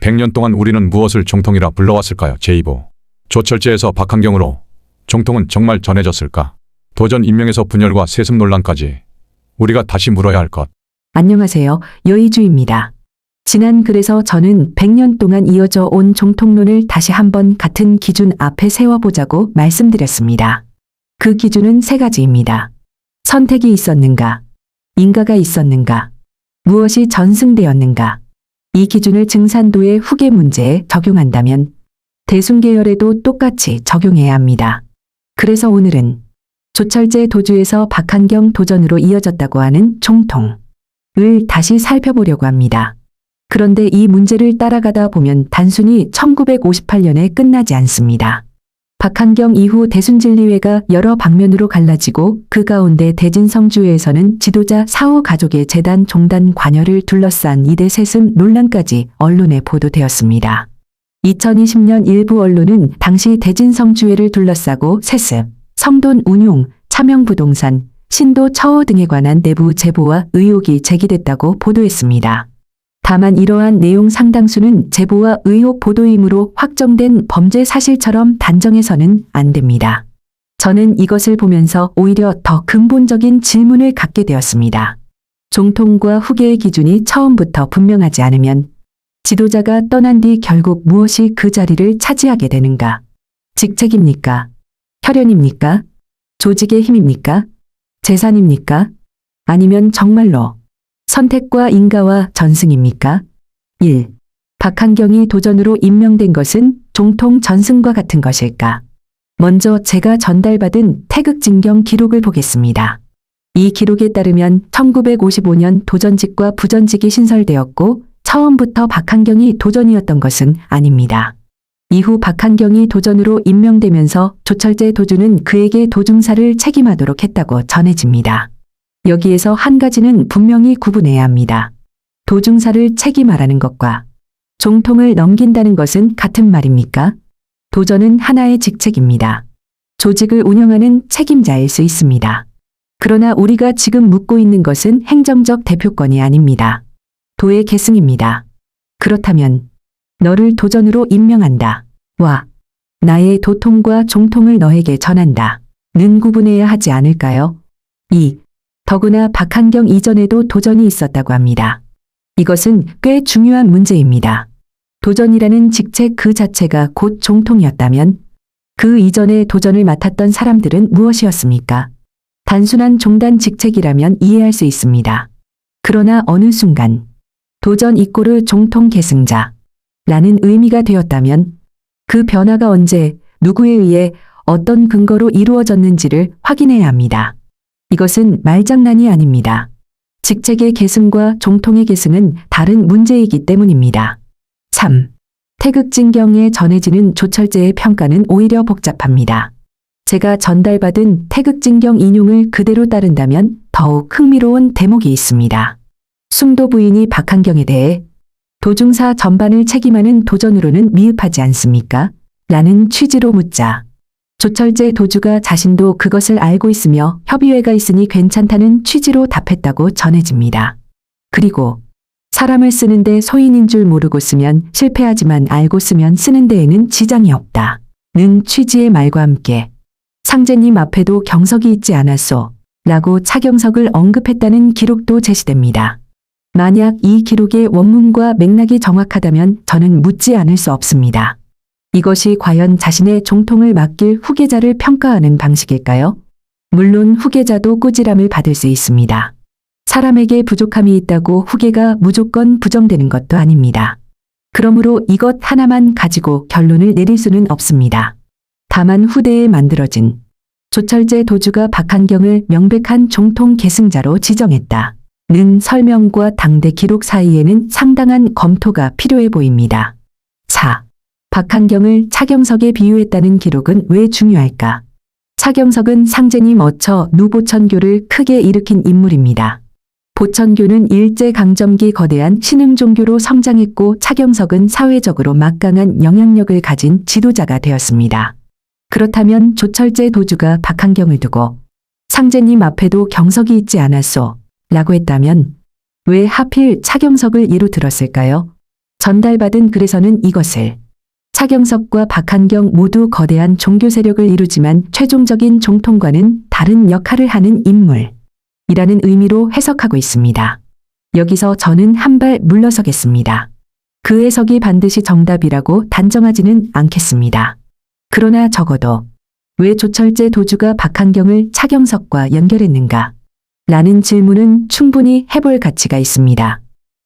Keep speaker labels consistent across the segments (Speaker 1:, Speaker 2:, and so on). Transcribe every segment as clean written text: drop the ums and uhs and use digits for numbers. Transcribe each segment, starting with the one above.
Speaker 1: 100년 동안 우리는 무엇을 정통이라 불러왔을까요? 제2보. 조철제에서 박한경으로 정통은 정말 전해졌을까? 도전 임명에서 분열과 세습 논란까지 우리가 다시 물어야 할 것.
Speaker 2: 안녕하세요. 여의주입니다. 지난 글에서 저는 100년 동안 이어져 온 정통론을 다시 한번 같은 기준 앞에 세워보자고 말씀드렸습니다. 그 기준은 세 가지입니다. 선택이 있었는가? 인가가 있었는가? 무엇이 전승되었는가? 이 기준을 증산도의 후계 문제에 적용한다면 대순계열에도 똑같이 적용해야 합니다. 그래서 오늘은 조철제 도주에서 박한경 도전으로 이어졌다고 하는 정통을 다시 살펴보려고 합니다. 그런데 이 문제를 따라가다 보면 단순히 1958년에 끝나지 않습니다. 박한경 이후 대순진리회가 여러 방면으로 갈라지고 그 가운데 대진성주회에서는 지도자 사후 가족의 재단 종단 관여를 둘러싼 이대 세습 논란까지 언론에 보도되었습니다. 2020년 일부 언론은 당시 대진성주회를 둘러싸고 세습, 성돈 운용, 차명부동산, 신도 처우 등에 관한 내부 제보와 의혹이 제기됐다고 보도했습니다. 다만 이러한 내용 상당수는 제보와 의혹 보도이므로 확정된 범죄 사실처럼 단정해서는 안 됩니다. 저는 이것을 보면서 오히려 더 근본적인 질문을 갖게 되었습니다. 정통과 후계의 기준이 처음부터 분명하지 않으면 지도자가 떠난 뒤 결국 무엇이 그 자리를 차지하게 되는가? 직책입니까? 혈연입니까? 조직의 힘입니까? 재산입니까? 아니면 정말로 선택과 인가와 전승입니까? 1. 박한경이 도전으로 임명된 것은 정통 전승과 같은 것일까? 먼저 제가 전달받은 태극진경 기록을 보겠습니다. 이 기록에 따르면 1955년 도전직과 부전직이 신설되었고 처음부터 박한경이 도전이었던 것은 아닙니다. 이후 박한경이 도전으로 임명되면서 조철제 도주는 그에게 도중사를 책임하도록 했다고 전해집니다. 여기에서 한 가지는 분명히 구분해야 합니다. 도중사를 책임하라는 것과 정통을 넘긴다는 것은 같은 말입니까? 도전은 하나의 직책입니다. 조직을 운영하는 책임자일 수 있습니다. 그러나 우리가 지금 묻고 있는 것은 행정적 대표권이 아닙니다. 도의 계승입니다. 그렇다면 너를 도전으로 임명한다. 와, 나의 도통과 정통을 너에게 전한다. 는 구분해야 하지 않을까요? 2. 더구나 박한경 이전에도 도전이 있었다고 합니다. 이것은 꽤 중요한 문제입니다. 도전이라는 직책 그 자체가 곧 정통이었다면 그 이전에 도전을 맡았던 사람들은 무엇이었습니까? 단순한 종단 직책이라면 이해할 수 있습니다. 그러나 어느 순간 도전 이꼬르 정통 계승자 라는 의미가 되었다면 그 변화가 언제 누구에 의해 어떤 근거로 이루어졌는지를 확인해야 합니다. 이것은 말장난이 아닙니다. 직책의 계승과 정통의 계승은 다른 문제이기 때문입니다. 3. 태극진경에 전해지는 조철제의 평가는 오히려 복잡합니다. 제가 전달받은 태극진경 인용을 그대로 따른다면 더욱 흥미로운 대목이 있습니다. 숭도 부인이 박한경에 대해 도중사 전반을 책임하는 도전으로는 미흡하지 않습니까? 라는 취지로 묻자 조철제 도주가 자신도 그것을 알고 있으며 협의회가 있으니 괜찮다는 취지로 답했다고 전해집니다. 그리고 사람을 쓰는데 소인인 줄 모르고 쓰면 실패하지만 알고 쓰면 쓰는 데에는 지장이 없다. 는 취지의 말과 함께 상제님 앞에도 경석이 있지 않았소 라고 차경석을 언급했다는 기록도 제시됩니다. 만약 이 기록의 원문과 맥락이 정확하다면 저는 묻지 않을 수 없습니다. 이것이 과연 자신의 정통을 맡길 후계자를 평가하는 방식일까요? 물론 후계자도 꾸지람을 받을 수 있습니다. 사람에게 부족함이 있다고 후계가 무조건 부정되는 것도 아닙니다. 그러므로 이것 하나만 가지고 결론을 내릴 수는 없습니다. 다만 후대에 만들어진 조철제 도주가 박한경을 명백한 정통 계승자로 지정했다. 는 설명과 당대 기록 사이에는 상당한 검토가 필요해 보입니다. 4. 박한경을 차경석에 비유했다는 기록은 왜 중요할까? 차경석은 상제님 어처 누보천교를 크게 일으킨 인물입니다. 보천교는 일제강점기 거대한 신흥종교로 성장했고 차경석은 사회적으로 막강한 영향력을 가진 지도자가 되었습니다. 그렇다면 조철제 도주가 박한경을 두고 상제님 앞에도 경석이 있지 않았소 라고 했다면 왜 하필 차경석을 예로 들었을까요? 전달받은 글에서는 이것을 차경석과 박한경 모두 거대한 종교 세력을 이루지만 최종적인 종통과는 다른 역할을 하는 인물이라는 의미로 해석하고 있습니다. 여기서 저는 한 발 물러서겠습니다. 그 해석이 반드시 정답이라고 단정하지는 않겠습니다. 그러나 적어도 왜 조철제 도주가 박한경을 차경석과 연결했는가? 라는 질문은 충분히 해볼 가치가 있습니다.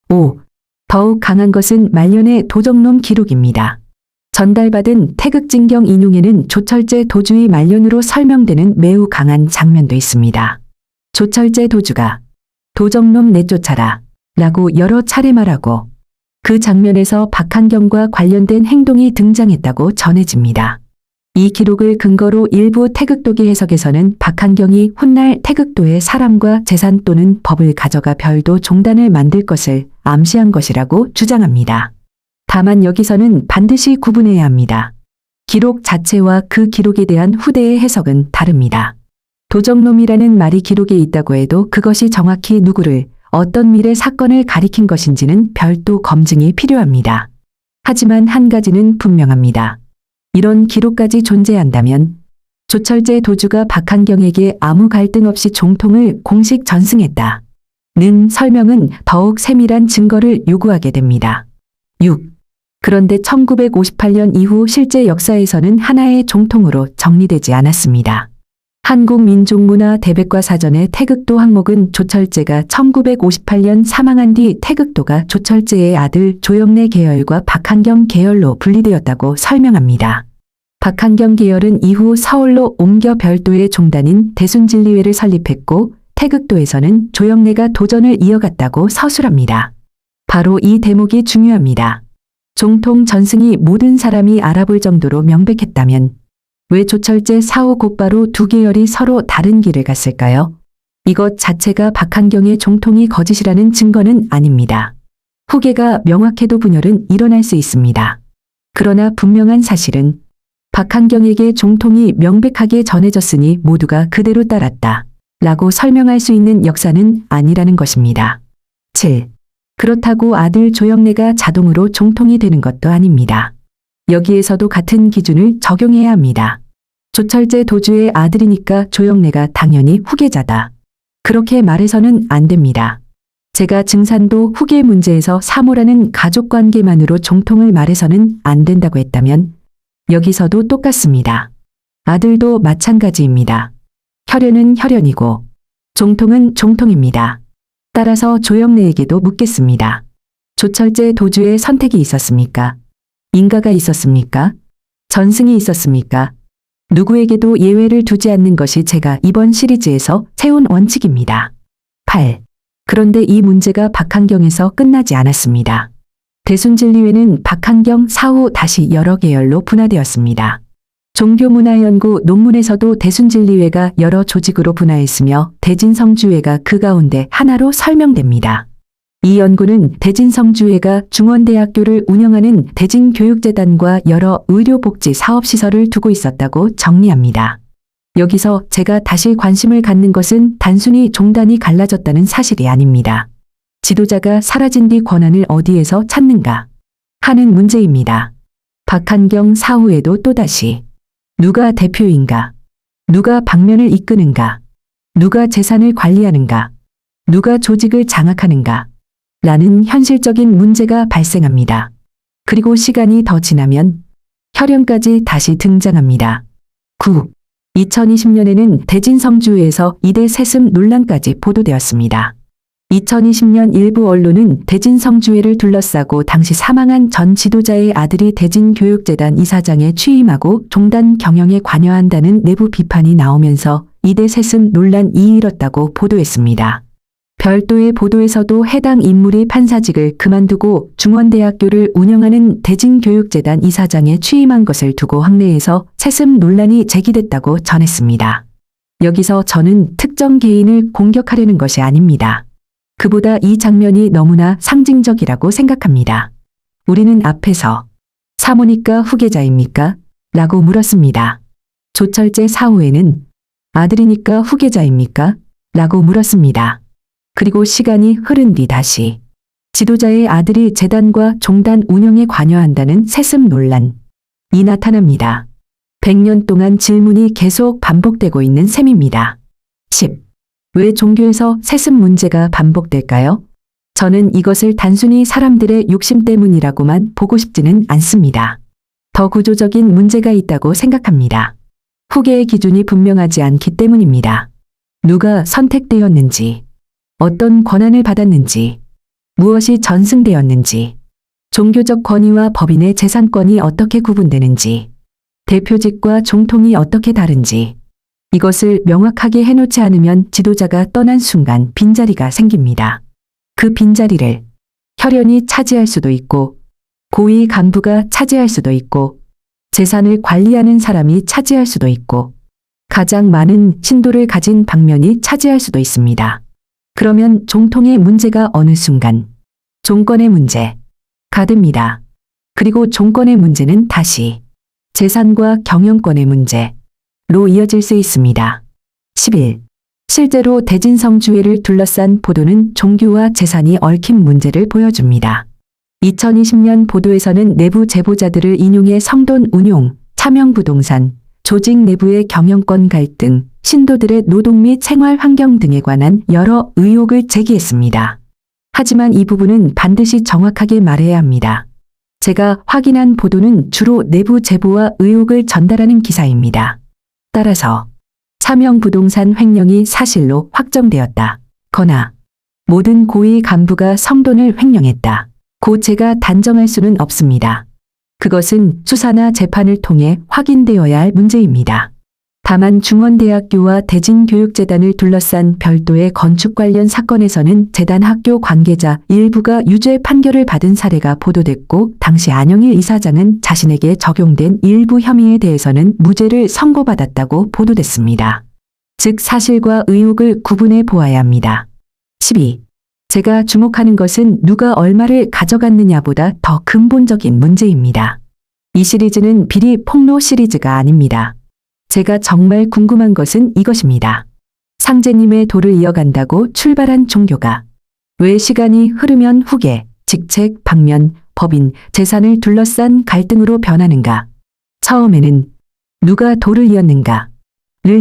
Speaker 2: 5. 더욱 강한 것은 말년의 도적놈 기록입니다. 전달받은 태극진경 인용에는 조철제 도주의 말년으로 설명되는 매우 강한 장면도 있습니다. 조철제 도주가 도적놈 내쫓아라 라고 여러 차례 말하고 그 장면에서 박한경과 관련된 행동이 등장했다고 전해집니다. 이 기록을 근거로 일부 태극도기 해석에서는 박한경이 훗날 태극도의 사람과 재산 또는 법을 가져가 별도 종단을 만들 것을 암시한 것이라고 주장합니다. 다만 여기서는 반드시 구분해야 합니다. 기록 자체와 그 기록에 대한 후대의 해석은 다릅니다. 도적놈이라는 말이 기록에 있다고 해도 그것이 정확히 누구를 어떤 미래 사건을 가리킨 것인지는 별도 검증이 필요합니다. 하지만 한 가지는 분명합니다. 이런 기록까지 존재한다면 조철제 도주가 박한경에게 아무 갈등 없이 종통을 공식 전승했다. 는 설명은 더욱 세밀한 증거를 요구하게 됩니다. 6. 그런데 1958년 이후 실제 역사에서는 하나의 종통으로 정리되지 않았습니다. 한국민족문화 대백과 사전의 태극도 항목은 조철제가 1958년 사망한 뒤 태극도가 조철제의 아들 조영래 계열과 박한경 계열로 분리되었다고 설명합니다. 박한경 계열은 이후 서울로 옮겨 별도의 종단인 대순진리회를 설립했고 태극도에서는 조영래가 도전을 이어갔다고 서술합니다. 바로 이 대목이 중요합니다. 종통 전승이 모든 사람이 알아볼 정도로 명백했다면 왜 조철제 사후 곧바로 두 계열이 서로 다른 길을 갔을까요? 이것 자체가 박한경의 종통이 거짓이라는 증거는 아닙니다. 후계가 명확해도 분열은 일어날 수 있습니다. 그러나 분명한 사실은 박한경에게 종통이 명백하게 전해졌으니 모두가 그대로 따랐다. 라고 설명할 수 있는 역사는 아니라는 것입니다. 7. 그렇다고 아들 조영래가 자동으로 종통이 되는 것도 아닙니다. 여기에서도 같은 기준을 적용해야 합니다. 조철제 도주의 아들이니까 조영래가 당연히 후계자다. 그렇게 말해서는 안 됩니다. 제가 증산도 후계 문제에서 사모라는 가족관계만으로 종통을 말해서는 안 된다고 했다면 여기서도 똑같습니다. 아들도 마찬가지입니다. 혈연은 혈연이고 종통은 종통입니다. 따라서 조영래에게도 묻겠습니다. 조철제 도주의 선택이 있었습니까? 인가가 있었습니까? 전승이 있었습니까? 누구에게도 예외를 두지 않는 것이 제가 이번 시리즈에서 세운 원칙입니다. 8. 그런데 이 문제가 박한경에서 끝나지 않았습니다. 대순진리회는 박한경 사후 다시 여러 계열로 분화되었습니다. 종교문화연구 논문에서도 대순진리회가 여러 조직으로 분화했으며 대진성주회가 그 가운데 하나로 설명됩니다. 이 연구는 대진성주회가 중원대학교를 운영하는 대진교육재단과 여러 의료복지 사업시설을 두고 있었다고 정리합니다. 여기서 제가 다시 관심을 갖는 것은 단순히 종단이 갈라졌다는 사실이 아닙니다. 지도자가 사라진 뒤 권한을 어디에서 찾는가 하는 문제입니다. 박한경 사후에도 또다시 누가 대표인가? 누가 방면을 이끄는가? 누가 재산을 관리하는가? 누가 조직을 장악하는가? 라는 현실적인 문제가 발생합니다. 그리고 시간이 더 지나면 혈연까지 다시 등장합니다. 9. 2020년에는 대진성주회에서 이대 세습 논란까지 보도되었습니다. 2020년 일부 언론은 대진성주회를 둘러싸고 당시 사망한 전 지도자의 아들이 대진교육재단 이사장에 취임하고 종단 경영에 관여한다는 내부 비판이 나오면서 이대 세습 논란이 일었다고 보도했습니다. 별도의 보도에서도 해당 인물이 판사직을 그만두고 중원대학교를 운영하는 대진교육재단 이사장에 취임한 것을 두고 학내에서 세습 논란이 제기됐다고 전했습니다. 여기서 저는 특정 개인을 공격하려는 것이 아닙니다. 그보다 이 장면이 너무나 상징적이라고 생각합니다. 우리는 앞에서 사모니까 후계자입니까? 라고 물었습니다. 조철제 사후에는 아들이니까 후계자입니까? 라고 물었습니다. 그리고 시간이 흐른 뒤 다시 지도자의 아들이 재단과 종단 운영에 관여한다는 세습 논란이 나타납니다. 100년 동안 질문이 계속 반복되고 있는 셈입니다. 10. 왜 종교에서 세습 문제가 반복될까요? 저는 이것을 단순히 사람들의 욕심 때문이라고만 보고 싶지는 않습니다. 더 구조적인 문제가 있다고 생각합니다. 후계의 기준이 분명하지 않기 때문입니다. 누가 선택되었는지, 어떤 권한을 받았는지, 무엇이 전승되었는지, 종교적 권위와 법인의 재산권이 어떻게 구분되는지, 대표직과 종통이 어떻게 다른지, 이것을 명확하게 해놓지 않으면 지도자가 떠난 순간 빈자리가 생깁니다. 그 빈자리를 혈연이 차지할 수도 있고, 고위 간부가 차지할 수도 있고, 재산을 관리하는 사람이 차지할 수도 있고, 가장 많은 신도를 가진 방면이 차지할 수도 있습니다. 그러면 종통의 문제가 어느 순간 종권의 문제가 됩니다. 그리고 종권의 문제는 다시 재산과 경영권의 문제로 이어질 수 있습니다. 11. 실제로 대진성주회를 둘러싼 보도는 종교와 재산이 얽힌 문제를 보여줍니다. 2020년 보도에서는 내부 제보자들을 인용해 성돈 운용, 차명부동산, 조직 내부의 경영권 갈등, 신도들의 노동 및 생활 환경 등에 관한 여러 의혹을 제기했습니다. 하지만 이 부분은 반드시 정확하게 말해야 합니다. 제가 확인한 보도는 주로 내부 제보와 의혹을 전달하는 기사입니다. 따라서 차명부동산 횡령이 사실로 확정되었다거나 모든 고위 간부가 성돈을 횡령했다. 고 제가 단정할 수는 없습니다. 그것은 수사나 재판을 통해 확인되어야 할 문제입니다. 다만 중원대학교와 대진교육재단을 둘러싼 별도의 건축 관련 사건에서는 재단 학교 관계자 일부가 유죄 판결을 받은 사례가 보도됐고, 당시 안영일 이사장은 자신에게 적용된 일부 혐의에 대해서는 무죄를 선고받았다고 보도됐습니다. 즉 사실과 의혹을 구분해 보아야 합니다. 12. 제가 주목하는 것은 누가 얼마를 가져갔느냐보다 더 근본적인 문제입니다. 이 시리즈는 비리 폭로 시리즈가 아닙니다. 제가 정말 궁금한 것은 이것입니다. 상제님의 도를 이어간다고 출발한 종교가 왜 시간이 흐르면 후계, 직책, 방면, 법인, 재산을 둘러싼 갈등으로 변하는가? 처음에는 누가 도를 이었는가를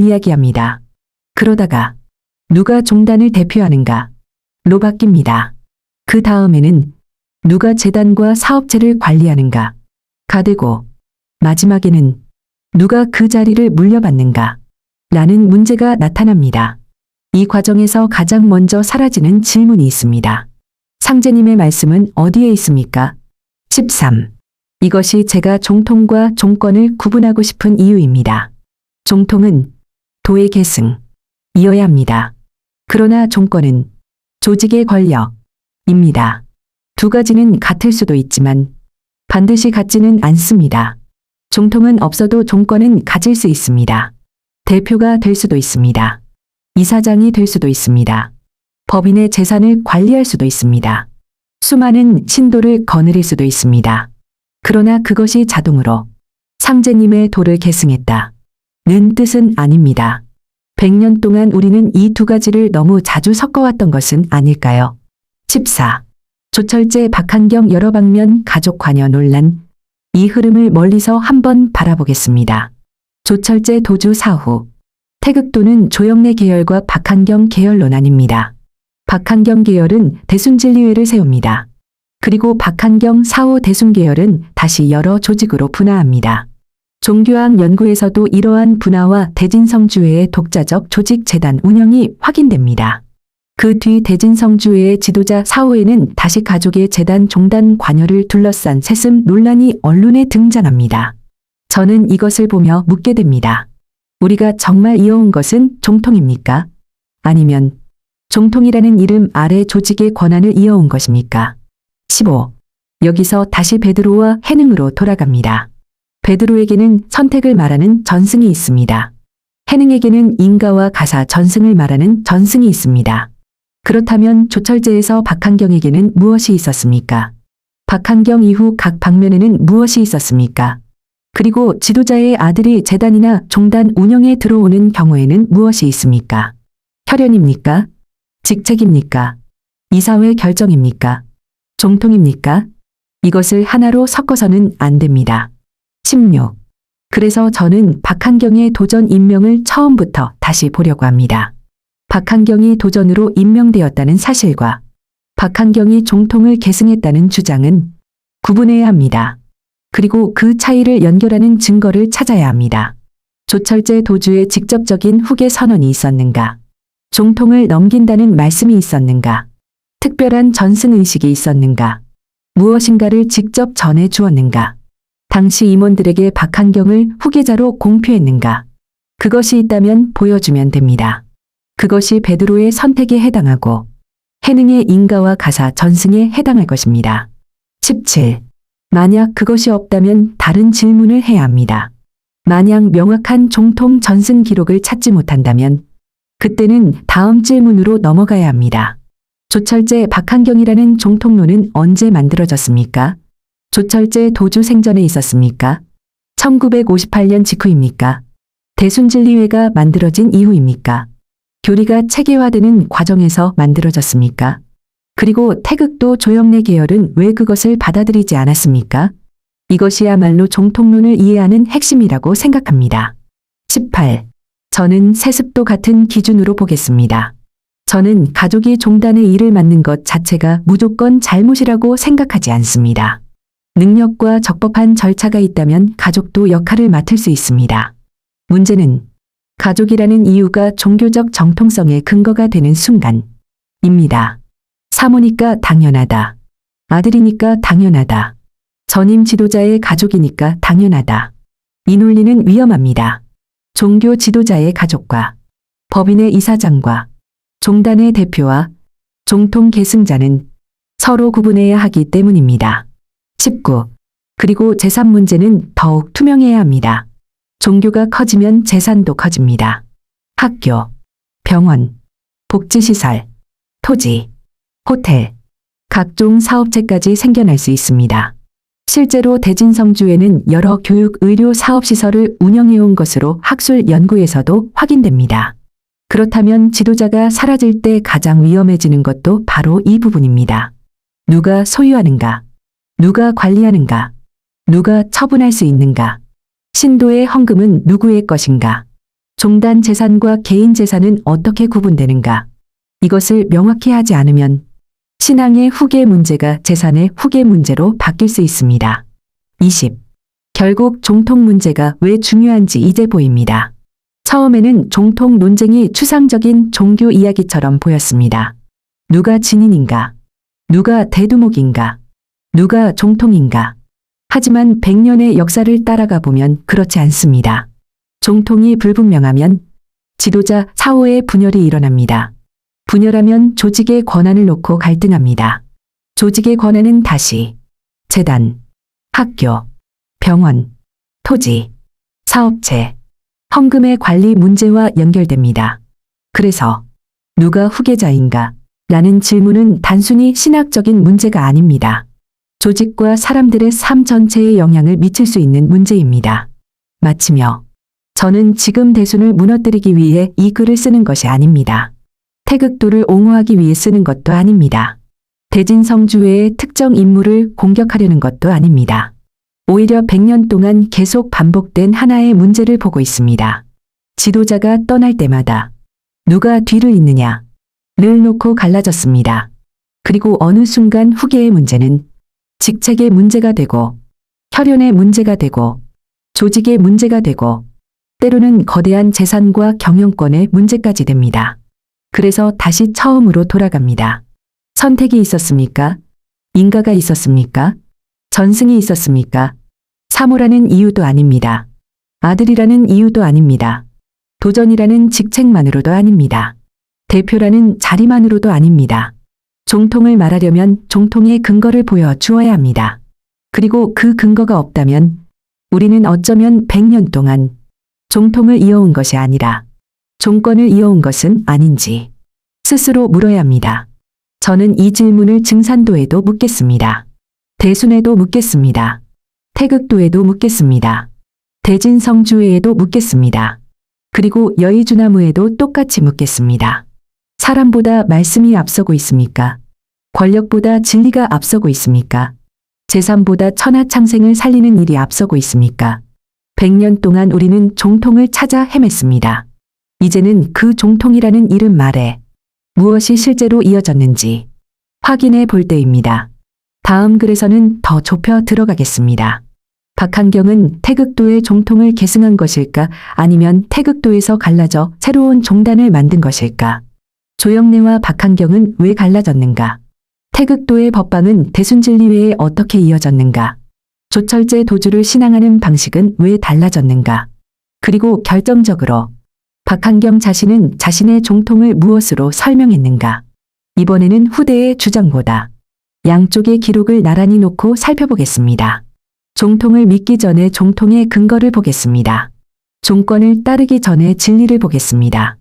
Speaker 2: 이야기합니다. 그러다가 누가 종단을 대표하는가? 로 바뀝니다. 그 다음에는 누가 재단과 사업체를 관리하는가? 가 되고 마지막에는 누가 그 자리를 물려받는가? 라는 문제가 나타납니다. 이 과정에서 가장 먼저 사라지는 질문이 있습니다. 상제님의 말씀은 어디에 있습니까? 13. 이것이 제가 종통과 종권을 구분하고 싶은 이유입니다. 종통은 도의 계승이어야 합니다. 그러나 종권은 조직의 권력입니다. 두 가지는 같을 수도 있지만 반드시 같지는 않습니다. 종통은 없어도 종권은 가질 수 있습니다. 대표가 될 수도 있습니다. 이사장이 될 수도 있습니다. 법인의 재산을 관리할 수도 있습니다. 수많은 신도를 거느릴 수도 있습니다. 그러나 그것이 자동으로 상제님의 도를 계승했다는 뜻은 아닙니다. 100년 동안 우리는 이 두 가지를 너무 자주 섞어왔던 것은 아닐까요? 14. 조철제 박한경 여러 방면 가족 관여 논란. 이 흐름을 멀리서 한번 바라보겠습니다. 조철제 도주 사후. 태극도는 조영래 계열과 박한경 계열 논란입니다. 박한경 계열은 대순진리회를 세웁니다. 그리고 박한경 사후 대순계열은 다시 여러 조직으로 분화합니다. 종교학 연구에서도 이러한 분화와 대진성주회의 독자적 조직 재단 운영이 확인됩니다. 그 뒤 대진성주회의 지도자 사후에는 다시 가족의 재단 종단 관여를 둘러싼 세습 논란이 언론에 등장합니다. 저는 이것을 보며 묻게 됩니다. 우리가 정말 이어온 것은 종통입니까? 아니면 종통이라는 이름 아래 조직의 권한을 이어온 것입니까? 15. 여기서 다시 베드로와 해능으로 돌아갑니다. 베드로에게는 선택을 말하는 전승이 있습니다. 해능에게는 인가와 가사 전승을 말하는 전승이 있습니다. 그렇다면 조철제에서 박한경에게는 무엇이 있었습니까? 박한경 이후 각 방면에는 무엇이 있었습니까? 그리고 지도자의 아들이 재단이나 종단 운영에 들어오는 경우에는 무엇이 있습니까? 혈연입니까? 직책입니까? 이사회 결정입니까? 종통입니까? 이것을 하나로 섞어서는 안 됩니다. 16. 그래서 저는 박한경의 도전 임명을 처음부터 다시 보려고 합니다. 박한경이 도전으로 임명되었다는 사실과 박한경이 종통을 계승했다는 주장은 구분해야 합니다. 그리고 그 차이를 연결하는 증거를 찾아야 합니다. 조철제 도주의 직접적인 후계 선언이 있었는가? 종통을 넘긴다는 말씀이 있었는가? 특별한 전승의식이 있었는가? 무엇인가를 직접 전해 주었는가? 당시 임원들에게 박한경을 후계자로 공표했는가? 그것이 있다면 보여주면 됩니다. 그것이 베드로의 선택에 해당하고 해능의 인가와 가사 전승에 해당할 것입니다. 17. 만약 그것이 없다면 다른 질문을 해야 합니다. 만약 명확한 종통 전승 기록을 찾지 못한다면 그때는 다음 질문으로 넘어가야 합니다. 조철제 박한경이라는 종통론은 언제 만들어졌습니까? 조철제 도주 생전에 있었습니까? 1958년 직후입니까? 대순진리회가 만들어진 이후입니까? 교리가 체계화되는 과정에서 만들어졌습니까? 그리고 태극도 조영래 계열은 왜 그것을 받아들이지 않았습니까? 이것이야말로 종통론을 이해하는 핵심이라고 생각합니다. 18. 저는 세습도 같은 기준으로 보겠습니다. 저는 가족이 종단의 일을 맡는 것 자체가 무조건 잘못이라고 생각하지 않습니다. 능력과 적법한 절차가 있다면 가족도 역할을 맡을 수 있습니다. 문제는 가족이라는 이유가 종교적 정통성의 근거가 되는 순간입니다. 사모니까 당연하다. 아들이니까 당연하다. 전임 지도자의 가족이니까 당연하다. 이 논리는 위험합니다. 종교 지도자의 가족과 법인의 이사장과 종단의 대표와 종통 계승자는 서로 구분해야 하기 때문입니다. 19. 그리고 재산 문제는 더욱 투명해야 합니다. 종교가 커지면 재산도 커집니다. 학교, 병원, 복지시설, 토지, 호텔, 각종 사업체까지 생겨날 수 있습니다. 실제로 대진성주에는 여러 교육, 의료 사업시설을 운영해온 것으로 학술 연구에서도 확인됩니다. 그렇다면 지도자가 사라질 때 가장 위험해지는 것도 바로 이 부분입니다. 누가 소유하는가? 누가 관리하는가? 누가 처분할 수 있는가? 신도의 헌금은 누구의 것인가? 종단 재산과 개인 재산은 어떻게 구분되는가? 이것을 명확히 하지 않으면 신앙의 후계 문제가 재산의 후계 문제로 바뀔 수 있습니다. 20. 결국 종통 문제가 왜 중요한지 이제 보입니다. 처음에는 종통 논쟁이 추상적인 종교 이야기처럼 보였습니다. 누가 진인인가? 누가 대두목인가? 누가 종통인가? 하지만 100년의 역사를 따라가 보면 그렇지 않습니다. 종통이 불분명하면 지도자 사후에 분열이 일어납니다. 분열하면 조직의 권한을 놓고 갈등합니다. 조직의 권한은 다시 재단, 학교, 병원, 토지, 사업체, 헌금의 관리 문제와 연결됩니다. 그래서 누가 후계자인가? 라는 질문은 단순히 신학적인 문제가 아닙니다. 조직과 사람들의 삶 전체에 영향을 미칠 수 있는 문제입니다. 마치며 저는 지금 대순을 무너뜨리기 위해 이 글을 쓰는 것이 아닙니다. 태극도를 옹호하기 위해 쓰는 것도 아닙니다. 대진성주회의 특정 인물을 공격하려는 것도 아닙니다. 오히려 100년 동안 계속 반복된 하나의 문제를 보고 있습니다. 지도자가 떠날 때마다 누가 뒤를 잇느냐를 놓고 갈라졌습니다. 그리고 어느 순간 후계의 문제는 직책의 문제가 되고 혈연의 문제가 되고 조직의 문제가 되고 때로는 거대한 재산과 경영권의 문제까지 됩니다. 그래서 다시 처음으로 돌아갑니다. 선택이 있었습니까? 인가가 있었습니까? 전승이 있었습니까? 사모라는 이유도 아닙니다. 아들이라는 이유도 아닙니다. 도전이라는 직책만으로도 아닙니다. 대표라는 자리만으로도 아닙니다. 종통을 말하려면 종통의 근거를 보여 주어야 합니다. 그리고 그 근거가 없다면 우리는 어쩌면 100년 동안 종통을 이어온 것이 아니라 종권을 이어온 것은 아닌지 스스로 물어야 합니다. 저는 이 질문을 증산도에도 묻겠습니다. 대순에도 묻겠습니다. 태극도에도 묻겠습니다. 대진성주회에도 묻겠습니다. 그리고 여의주나무에도 똑같이 묻겠습니다. 사람보다 말씀이 앞서고 있습니까? 권력보다 진리가 앞서고 있습니까? 재산보다 천하창생을 살리는 일이 앞서고 있습니까? 100년 동안 우리는 종통을 찾아 헤맸습니다. 이제는 그 종통이라는 이름 말에 무엇이 실제로 이어졌는지 확인해 볼 때입니다. 다음 글에서는 더 좁혀 들어가겠습니다. 박한경은 태극도의 종통을 계승한 것일까 아니면 태극도에서 갈라져 새로운 종단을 만든 것일까? 조영래와 박한경은 왜 갈라졌는가? 태극도의 법방은 대순진리 외에 어떻게 이어졌는가? 조철제 도주를 신앙하는 방식은 왜 달라졌는가? 그리고 결정적으로 박한경 자신은 자신의 종통을 무엇으로 설명했는가? 이번에는 후대의 주장보다 양쪽의 기록을 나란히 놓고 살펴보겠습니다. 종통을 믿기 전에 종통의 근거를 보겠습니다. 종권을 따르기 전에 진리를 보겠습니다.